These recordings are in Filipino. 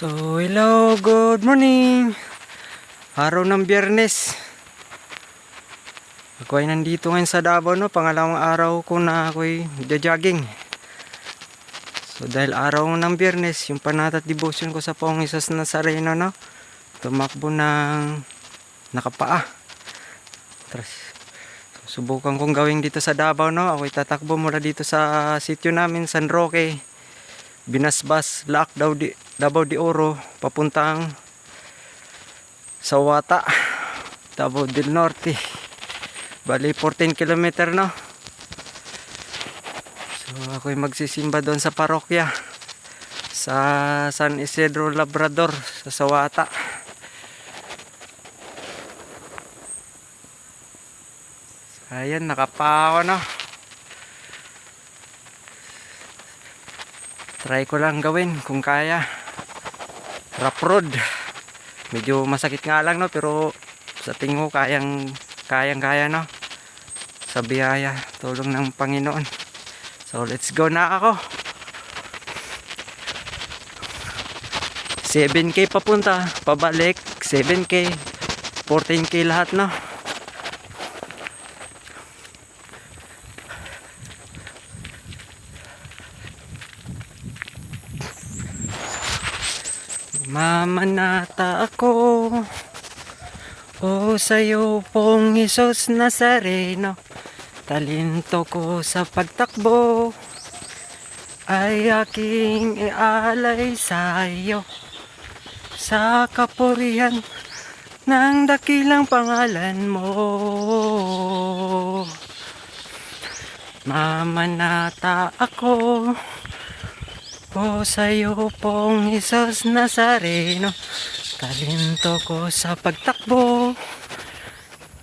So, hello, good morning. Araw ng Biyernes. Ako ay nandito ngayon sa Davao, no? Pangalawang araw ko na ako'y jogging. So, dahil araw ng Biyernes, yung panatat devotion ko sa Poong Jesus Nazareno, no? Tumakbo ng nakapaa. Subukan kong gawin dito sa Davao, no? Ako'y tatakbo mula dito sa sitio namin, San Roque, Binasbas, Laak, Davao de Oro, papuntang Sawata, Davao del Norte. Bali 14 km, no? So ako'y magsisimba doon sa parokya sa San Isidro Labrador sa Sawata. So, ayan, nakapao, no? Try ko lang gawin kung kaya. Rough road. Medyo masakit nga lang, no? Pero sa tingin ko kaya, no? Sa biyaya, tulong ng Panginoon. So let's go na ako. 7K papunta, pabalik 7K, 14K lahat, no? Mamanata ako, o sa'yo Pong Jesus Nazareno. Talento ko sa pagtakbo ay aking ialay sa'yo. Sa kapurihan ng dakilang pangalan mo, mamanata ako, o sa'yo Pong Jesus Nazareno. Talento ko sa pagtakbo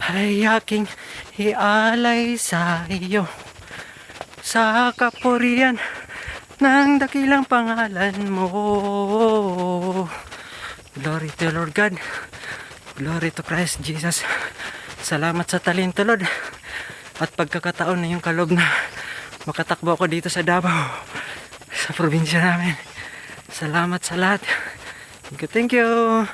ay aking ialay sa iyo. Sa kapurihan ng dakilang pangalan mo. Glory to Lord God. Glory to Christ Jesus. Salamat sa talento, Lord, at pagkakataon na yung kalob na makatakbo ako dito sa Davao, sa probinsya namin. Salamat sa lahat. Thank you.